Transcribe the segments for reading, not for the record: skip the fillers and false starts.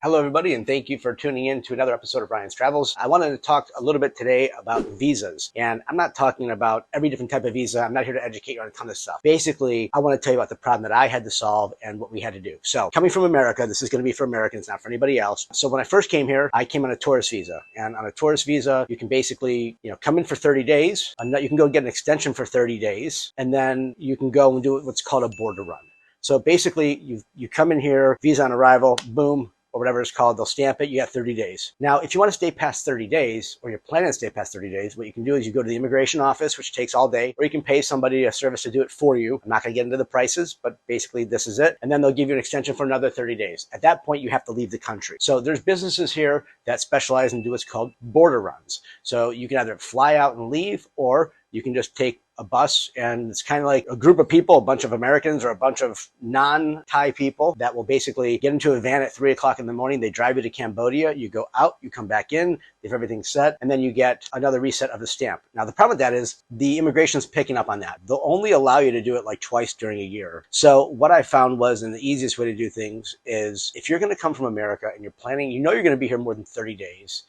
Hello, everybody, and thank you for tuning in to another episode of Ryan's Travels. I wanted to talk a little bit today about visas, and I'm not talking about every different type of visa. I'm not here to educate you on a ton of stuff. Basically, I want to tell you about the problem that I had to solve and what we had to do. So, coming from America, this is going to be for Americans, not for anybody else. So, when I first came here, I came on a tourist visa, and on a tourist visa, you can basically, come in for 30 days. You can go get an extension for 30 days, and then you can go and do what's called a border run. So basically, you come in here, visa on arrival, boom, or whatever it's called, they'll stamp it, you got 30 days. Now, if you want to stay past 30 days, or you're planning to stay past 30 days, what you can do is you go to the immigration office, which takes all day, or you can pay somebody a service to do it for you. I'm not going to get into the prices, but basically this is it. And then they'll give you an extension for another 30 days. At that point, you have to leave the country. So there's businesses here that specialize and do what's called border runs. So you can either fly out and leave, or you can just take a bus, and it's kind of like a group of people, a bunch of Americans or a bunch of non-Thai people that will basically get into a van at 3 o'clock in the morning. They drive you to Cambodia. You go out, you come back in, if everything's set, and then you get another reset of the stamp. Now, the problem with that is the immigration's picking up on that. They'll only allow you to do it like twice during a year. So what I found was, and the easiest way to do things is, if you're going to come from America and you're planning, you're going to be here more than 30 days,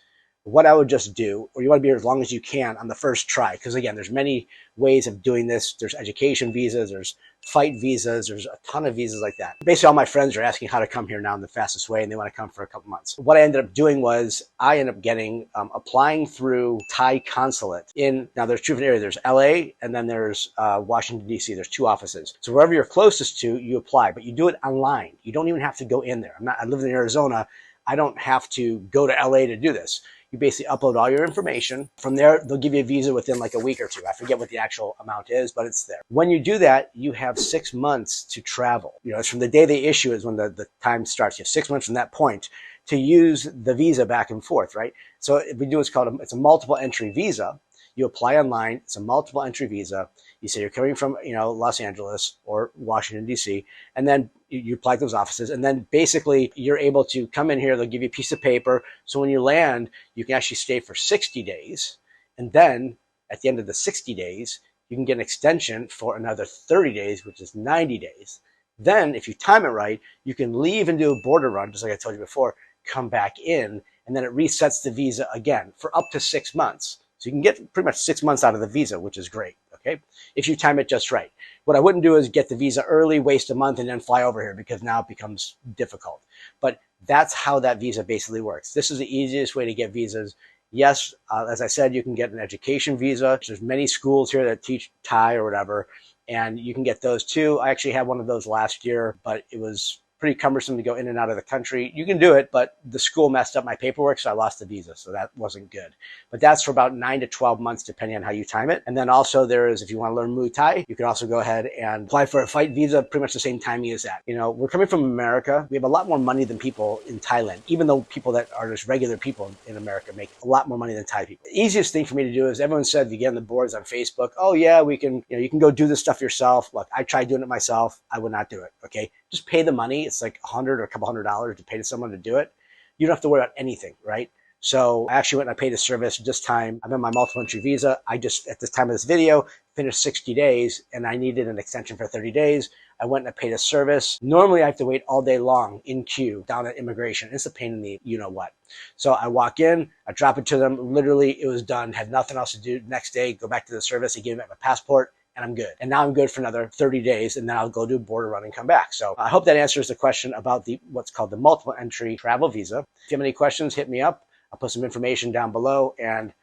what I would just do, or you want to be here as long as you can on the first try, because again, there's many ways of doing this. There's education visas, there's fight visas, there's a ton of visas like that. Basically, all my friends are asking how to come here now in the fastest way, and they want to come for a couple months. What I ended up doing was I ended up getting, applying through Thai consulate now there's two different areas. There's LA, and then there's Washington, D.C. There's two offices. So wherever you're closest to, you apply, but you do it online. You don't even have to go in there. I live in Arizona. I don't have to go to LA to do this. You basically upload all your information. From there, they'll give you a visa within like a week or two. I forget what the actual amount is, but it's there. When you do that, you have 6 months to travel. It's from the day they issue is when the time starts. You have 6 months from that point to use the visa back and forth, right? So we do what's called it's a multiple entry visa. You apply online. It's a multiple entry visa. You say you're coming from, Los Angeles or Washington, D.C., and then you apply to those offices. And then basically you're able to come in here. They'll give you a piece of paper. So when you land, you can actually stay for 60 days. And then at the end of the 60 days, you can get an extension for another 30 days, which is 90 days. Then if you time it right, you can leave and do a border run, just like I told you before, come back in, and then it resets the visa again for up to 6 months. So you can get pretty much 6 months out of the visa, which is great, okay, if you time it just right. What I wouldn't do is get the visa early, waste a month, and then fly over here, because now it becomes difficult. But that's how that visa basically works. This is the easiest way to get visas. Yes, as I said, you can get an education visa. There's many schools here that teach Thai or whatever, and you can get those too. I actually had one of those last year, but it was pretty cumbersome to go in and out of the country. You can do it, but the school messed up my paperwork, so I lost the visa. So that wasn't good. But that's for about 9 to 12 months, depending on how you time it. And then also there is, if you want to learn Muay Thai, you can also go ahead and apply for a fight visa pretty much the same timing as that. We're coming from America. We have a lot more money than people in Thailand, even though people that are just regular people in America make a lot more money than Thai people. The easiest thing for me to do is, everyone said, you get on the boards on Facebook, oh yeah, we can, you can go do this stuff yourself. Look, I tried doing it myself. I would not do it. Okay. Just pay the money. It's like $100 or a couple $100 to pay to someone to do it. You don't have to worry about anything, right? So I actually went and I paid a service this time. I'm in my multiple entry visa. I just, at this time of this video, finished 60 days and I needed an extension for 30 days. I went and I paid a service. Normally I have to wait all day long in queue down at immigration. It's a pain in the you-know-what. So I walk in, I drop it to them. Literally, it was done. Had nothing else to do. Next day, go back to the service. They gave me my passport, and I'm good. And now I'm good for another 30 days, and then I'll go do a border run and come back. So I hope that answers the question about what's called the multiple entry travel visa. If you have any questions, hit me up. I'll put some information down below, and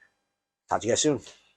talk to you guys soon.